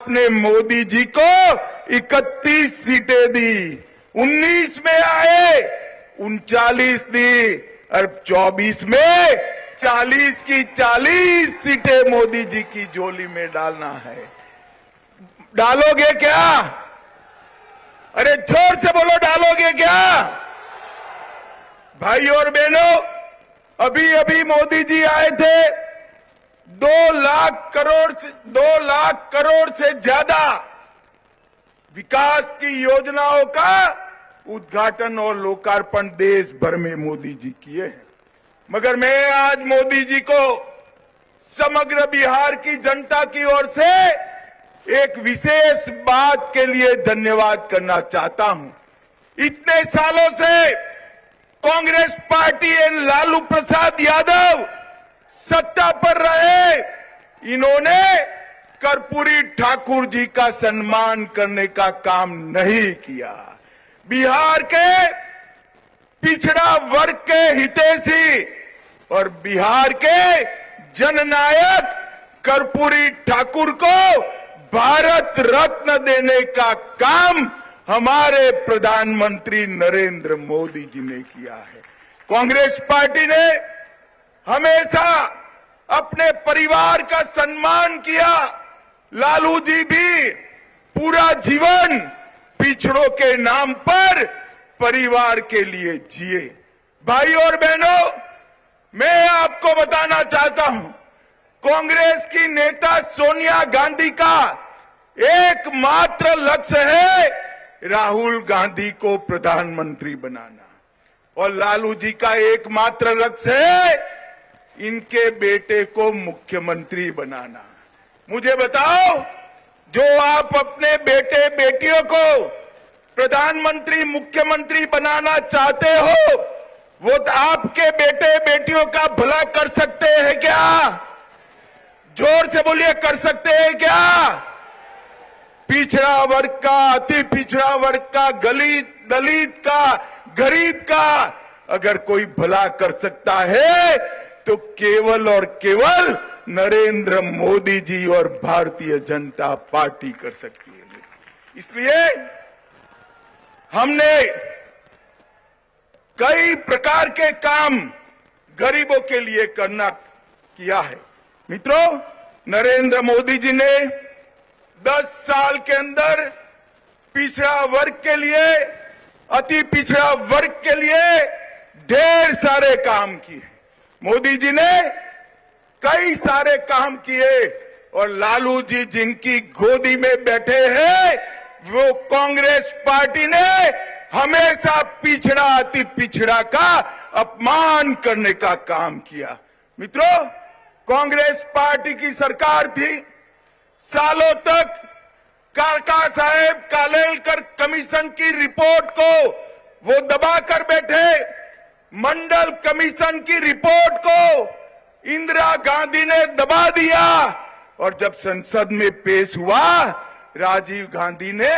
आपने मोदी जी को 31 सीटें दी, 19 में आए 39 दी और 24 में 40 की 40 सीटें मोदी जी की झोली में डालना है। डालोगे क्या? अरे जोर से बोलो, डालोगे क्या? भाई और बहनों, अभी अभी मोदी जी आए थे, 2 लाख करोड़ से ज्यादा विकास की योजनाओं का उद्घाटन और लोकार्पण देश भर में मोदी जी किए हैं। मगर मैं आज मोदी जी को समग्र बिहार की जनता की ओर से एक विशेष बात के लिए धन्यवाद करना चाहता हूं। इतने सालों से कांग्रेस पार्टी एवं लालू प्रसाद यादव सत्ता पर रहे, इन्होंने कर्पूरी ठाकुर जी का सम्मान करने का काम नहीं किया। बिहार के पिछड़ा वर्ग के हितैषी और बिहार के जननायक कर्पूरी ठाकुर को भारत रत्न देने का काम हमारे प्रधानमंत्री नरेंद्र मोदी जी ने किया है। कांग्रेस पार्टी ने हमेशा अपने परिवार का सम्मान किया। लालू जी भी पूरा जीवन पिछड़ों के नाम पर परिवार के लिए जिए। भाई और बहनों, मैं आपको बताना चाहता हूं, कांग्रेस की नेता सोनिया गांधी का एकमात्र लक्ष्य है राहुल गांधी को प्रधानमंत्री बनाना, और लालू जी का एकमात्र लक्ष्य है इनके बेटे को मुख्यमंत्री बनाना। मुझे बताओ, जो आप अपने बेटे बेटियों को प्रधानमंत्री मुख्यमंत्री बनाना चाहते हो, वो तो आपके बेटे बेटियों का भला कर सकते हैं क्या? जोर से बोलिए, कर सकते हैं क्या? पिछड़ा वर्ग का, अति पिछड़ा वर्ग का, दलित का, गरीब का अगर कोई भला कर सकता है तो केवल और केवल नरेंद्र मोदी जी और भारतीय जनता पार्टी कर सकती है। इसलिए हमने कई प्रकार के काम गरीबों के लिए किया है। मित्रों, नरेंद्र मोदी जी ने 10 साल के अंदर पिछड़ा वर्ग के लिए, अति पिछड़ा वर्ग के लिए ढेर सारे काम किए। मोदी जी ने कई सारे काम किए और लालू जी जिनकी गोदी में बैठे हैं, वो कांग्रेस पार्टी ने हमेशा पिछड़ा, अति पिछड़ा का अपमान करने का काम किया। मित्रों, कांग्रेस पार्टी की सरकार थी, सालों तक काका साहेब कालेलकर कमीशन की रिपोर्ट को वो दबा कर बैठे। मंडल कमीशन की रिपोर्ट को इंदिरा गांधी ने दबा दिया, और जब संसद में पेश हुआ, राजीव गांधी ने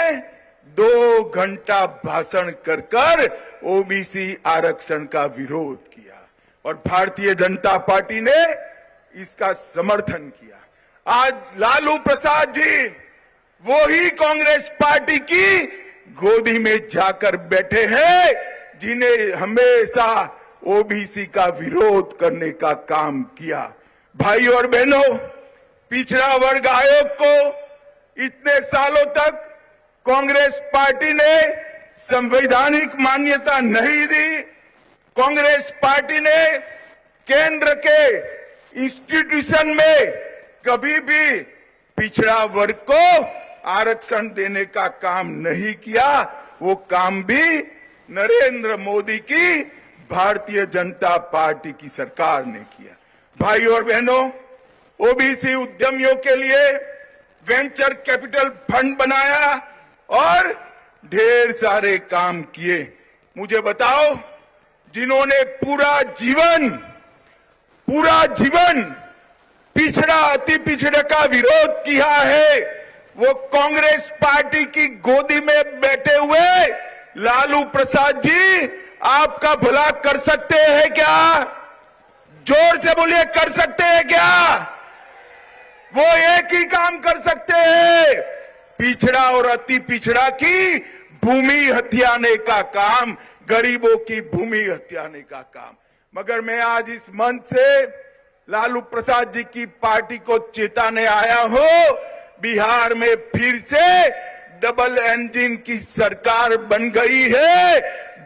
2 घंटा भाषण कर ओबीसी आरक्षण का विरोध किया और भारतीय जनता पार्टी ने इसका समर्थन किया। आज लालू प्रसाद जी वो ही कांग्रेस पार्टी की गोदी में जाकर बैठे हैं, जिन्हें हमेशा ओबीसी का विरोध करने का काम किया। भाई और बहनों, पिछड़ा वर्ग आयोग को इतने सालों तक कांग्रेस पार्टी ने संवैधानिक मान्यता नहीं दी। कांग्रेस पार्टी ने केंद्र के इंस्टीट्यूशन में कभी भी पिछड़ा वर्ग को आरक्षण देने का काम नहीं किया। वो काम भी नरेंद्र मोदी की भारतीय जनता पार्टी की सरकार ने किया। भाई और बहनों, ओबीसी उद्यमियों के लिए वेंचर कैपिटल फंड बनाया और ढेर सारे काम किए। मुझे बताओ, जिन्होंने पूरा जीवन पिछड़ा, अति पिछड़े का विरोध किया है, वो कांग्रेस पार्टी की गोदी में बैठे हुए लालू प्रसाद जी आपका भला कर सकते हैं क्या? जोर से बोलिए, कर सकते हैं क्या? वो एक ही काम कर सकते हैं, पिछड़ा और अति पिछड़ा की भूमि हथियाने का काम, गरीबों की भूमि हथियाने का काम। मगर मैं आज इस मंच से लालू प्रसाद जी की पार्टी को चेताने आया हूं, बिहार में फिर से डबल इंजन की सरकार बन गई है।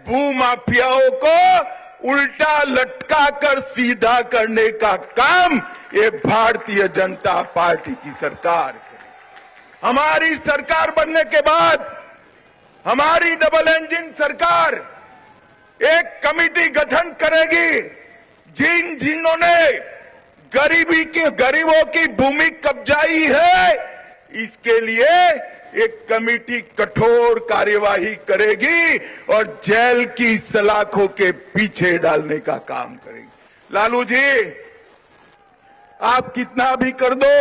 भूमाफियाओं को उल्टा लटका कर सीधा करने का काम ये भारतीय जनता पार्टी की सरकार करेगी। हमारी सरकार बनने के बाद हमारी डबल इंजन सरकार एक कमेटी गठन करेगी, जिन्होंने गरीबों की भूमि कब्जाई है, इसके लिए एक कमेटी कठोर कार्यवाही करेगी और जेल की सलाखों के पीछे डालने का काम करेगी। लालू जी, आप कितना भी कर दो,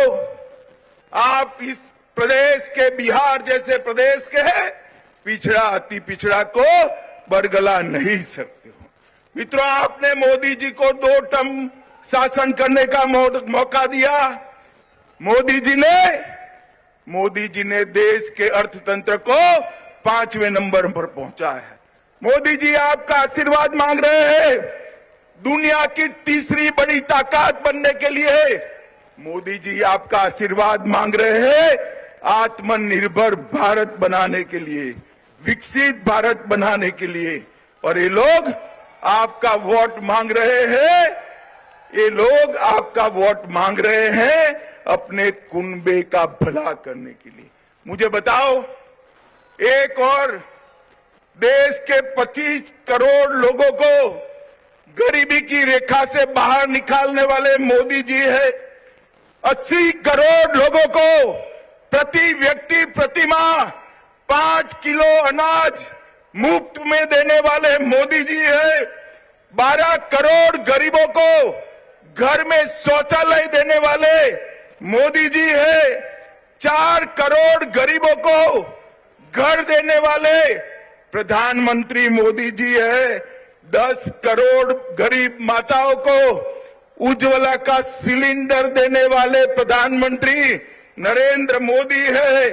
आप इस प्रदेश के, बिहार जैसे प्रदेश के पिछड़ा अति पिछड़ा को बरगला नहीं सकते हो। मित्रों, आपने मोदी जी को 2 टर्म शासन करने का मौका दिया। मोदी जी ने देश के अर्थतंत्र को 5वें नंबर पर पहुंचा है। मोदी जी आपका आशीर्वाद मांग रहे हैं दुनिया की तीसरी बड़ी ताकत बनने के लिए। मोदी जी आपका आशीर्वाद मांग रहे हैं आत्मनिर्भर भारत बनाने के लिए, विकसित भारत बनाने के लिए। और ये लोग आपका वोट मांग रहे हैं, ये लोग आपका वोट मांग रहे हैं अपने कुनबे का भला करने के लिए। मुझे बताओ, एक और देश के 25 करोड़ लोगों को गरीबी की रेखा से बाहर निकालने वाले मोदी जी है। 80 करोड़ लोगों को प्रति व्यक्ति प्रति माह 5 किलो अनाज मुफ्त में देने वाले मोदी जी है। 12 करोड़ गरीबों को घर में शौचालय देने वाले मोदी जी है। 4 करोड़ गरीबों को घर देने वाले प्रधानमंत्री मोदी जी है। 10 करोड़ गरीब माताओं को उज्ज्वला का सिलेंडर देने वाले प्रधानमंत्री नरेंद्र मोदी है।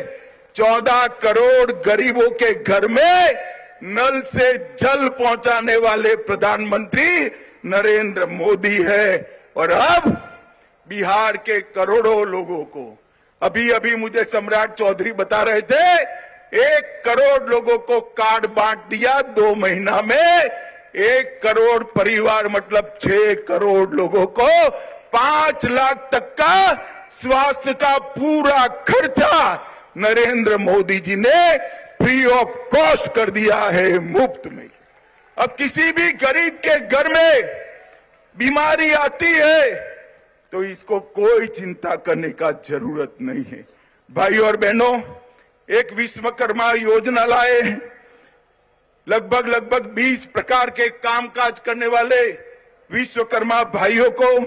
14 करोड़ गरीबों के घर में नल से जल पहुंचाने वाले प्रधानमंत्री नरेंद्र मोदी है। और अब बिहार के करोड़ों लोगों को, अभी मुझे सम्राट चौधरी बता रहे थे, 1 करोड़ लोगों को कार्ड बांट दिया 2 महीना में। 1 करोड़ परिवार मतलब 6 करोड़ लोगों को 5 लाख तक का स्वास्थ्य का पूरा खर्चा नरेंद्र मोदी जी ने फ्री ऑफ कॉस्ट कर दिया है, मुफ्त में। अब किसी भी गरीब के घर में बीमारी आती है तो इसको कोई चिंता करने का जरूरत नहीं है। भाई और बहनों, एक विश्वकर्मा योजना लाए हैं। लगभग 20 प्रकार के कामकाज करने वाले विश्वकर्मा भाइयों को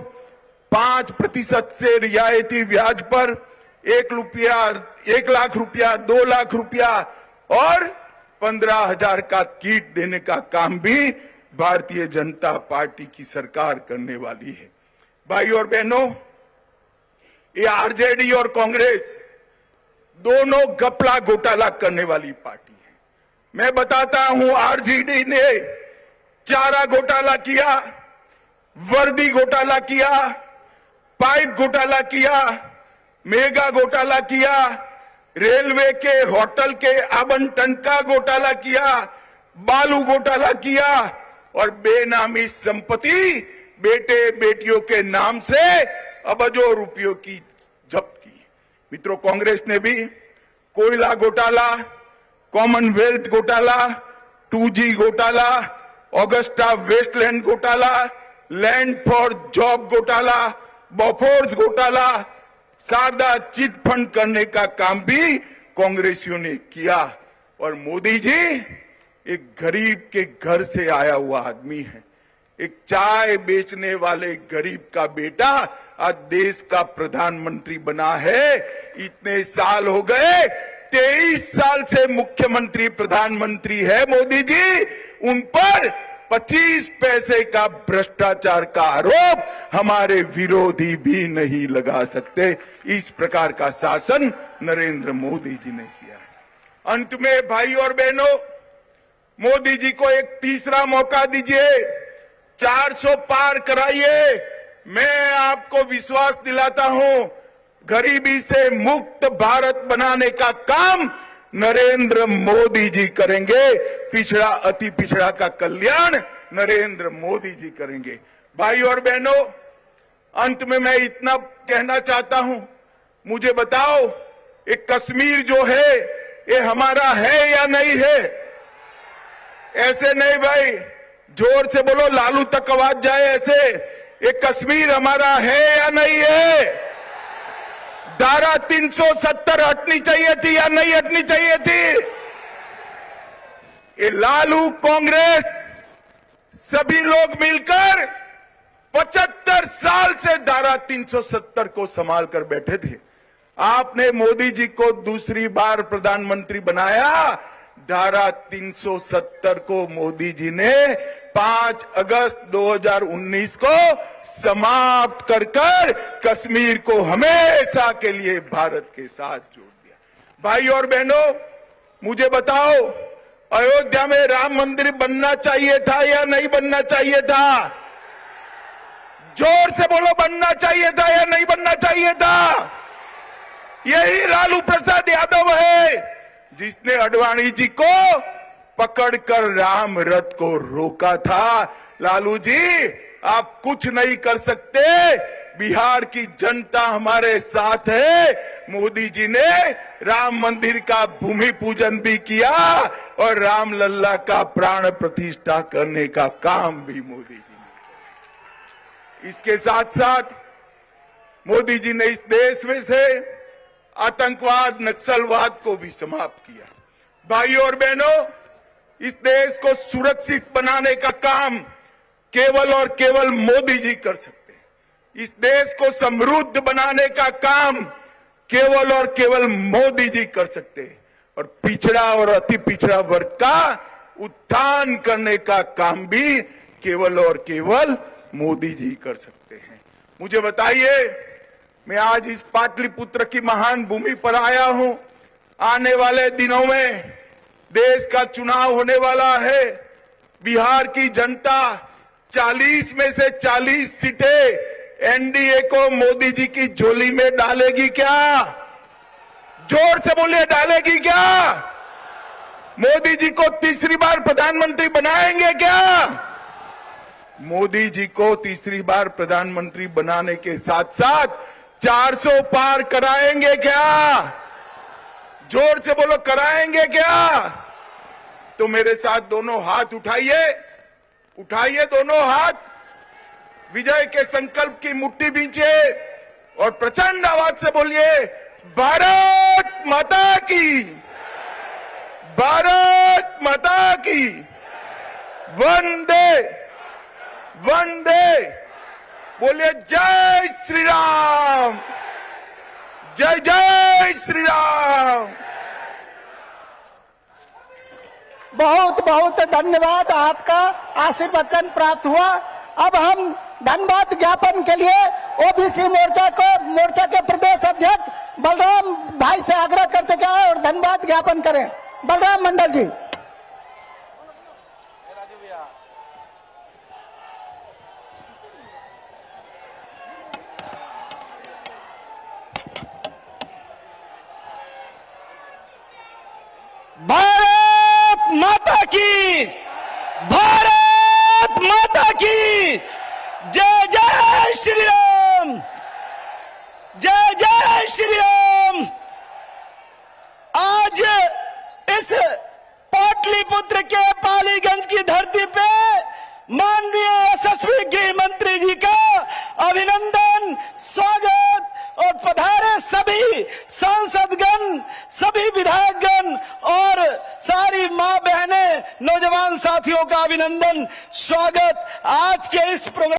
5% से रियायती ब्याज पर 1 लाख रुपया, 2 लाख रुपया और 15,000 का किट देने का काम भी भारतीय जनता पार्टी की सरकार करने वाली है। भाई और बहनों, ये आरजेडी और कांग्रेस दोनों घपला घोटाला करने वाली पार्टी है। मैं बताता हूं, आरजेडी ने चारा घोटाला किया, वर्दी घोटाला किया, पाइप घोटाला किया, मेगा घोटाला किया, रेलवे के होटल के आवंटन का घोटाला किया, बालू घोटाला किया और बेनामी संपत्ति बेटे बेटियों के नाम से अबजों रुपयों की जब्त की। मित्रों, कांग्रेस ने भी कोयला घोटाला, कॉमनवेल्थ घोटाला, 2G घोटाला, ऑगस्टा वेस्टलैंड घोटाला, लैंड फॉर जॉब घोटाला, बॉफोर्स घोटाला, शारदा चिट फंड करने का काम भी कांग्रेसियों ने किया। और मोदी जी एक गरीब के घर से आया हुआ आदमी है। एक चाय बेचने वाले गरीब का बेटा आज देश का प्रधानमंत्री बना है। इतने साल हो गए, 23 साल से मुख्यमंत्री प्रधानमंत्री है मोदी जी। उन पर 25 पैसे का भ्रष्टाचार का आरोप हमारे विरोधी भी नहीं लगा सकते। इस प्रकार का शासन नरेंद्र मोदी जी ने किया। अंत में भाई और बहनों, मोदी जी को एक तीसरा मौका दीजिए, 400 पार कराइए। मैं आपको विश्वास दिलाता हूं, गरीबी से मुक्त भारत बनाने का काम नरेंद्र मोदी जी करेंगे। पिछड़ा अति पिछड़ा का कल्याण नरेंद्र मोदी जी करेंगे। भाई और बहनों, अंत में मैं इतना कहना चाहता हूं, मुझे बताओ, ये कश्मीर जो है ये हमारा है या नहीं है? ऐसे नहीं भाई, जोर से बोलो, लालू तक आवाज जाए ऐसे। ये कश्मीर हमारा है या नहीं है? धारा 370 हटनी चाहिए थी या नहीं हटनी चाहिए थी? ये लालू, कांग्रेस, सभी लोग मिलकर 75 साल से धारा 370 को संभाल कर बैठे थे। आपने मोदी जी को दूसरी बार प्रधानमंत्री बनाया। धारा 370 को मोदी जी ने 5 अगस्त 2019 को समाप्त कर कश्मीर को हमेशा के लिए भारत के साथ जोड़ दिया। भाई और बहनों, मुझे बताओ, अयोध्या में राम मंदिर बनना चाहिए था या नहीं बनना चाहिए था? जोर से बोलो, बनना चाहिए था या नहीं बनना चाहिए था? यही लालू प्रसाद यादव है जिसने अडवाणी जी को पकड़कर राम रथ को रोका था। लालू जी, आप कुछ नहीं कर सकते, बिहार की जनता हमारे साथ है। मोदी जी ने राम मंदिर का भूमि पूजन भी किया और राम लल्ला का प्राण प्रतिष्ठा करने का काम भी मोदी जी ने। इसके साथ साथ मोदी जी ने इस देश में से आतंकवाद, नक्सलवाद को भी समाप्त किया। भाइयों और बहनों, इस देश को सुरक्षित बनाने का काम केवल और केवल मोदी जी कर सकते हैं। इस देश को समृद्ध बनाने का काम केवल और केवल मोदी जी कर सकते हैं। और पिछड़ा और अति पिछड़ा वर्ग का उत्थान करने का काम भी केवल और केवल मोदी जी कर सकते हैं। मुझे बताइए, मैं आज इस पाटलिपुत्र की महान भूमि पर आया हूं। आने वाले दिनों में देश का चुनाव होने वाला है। बिहार की जनता 40 में से 40 सीटें एनडीए को मोदी जी की झोली में डालेगी क्या? जोर से बोलिए, डालेगी क्या? मोदी जी को तीसरी बार प्रधानमंत्री बनाएंगे क्या? मोदी जी को तीसरी बार प्रधानमंत्री बनाने के साथ साथ 400 पार कराएंगे क्या? जोर से बोलो, कराएंगे क्या? तो मेरे साथ दोनों हाथ उठाइए, उठाइए दोनों हाथ, विजय के संकल्प की मुट्ठी बींचिए और प्रचंड आवाज से बोलिए, भारत माता की, भारत माता की, वंदे वंदे। बोलिए, जय श्री राम, जय जय श्री राम। बहुत बहुत धन्यवाद, आपका आशीर्वचन प्राप्त हुआ। अब हम धन्यवाद ज्ञापन के लिए ओबीसी मोर्चा के प्रदेश अध्यक्ष बलराम भाई से आग्रह करते क्या और धन्यवाद ज्ञापन करें। बलराम मंडल जी। भारत माता की, भारत माता की, जय जय श्री राम, जय जय श्री राम। आज इस पाटलिपुत्र के पालीगंज की धरती पे माननीय यशस्वी गृह मंत्री जी का अभिनंदन, स्वागत और पधारे सभी सांसदगण, सभी विधायकगण और सारी मां बहनें, नौजवान साथियों का अभिनंदन, स्वागत। आज के इस प्रोग्राम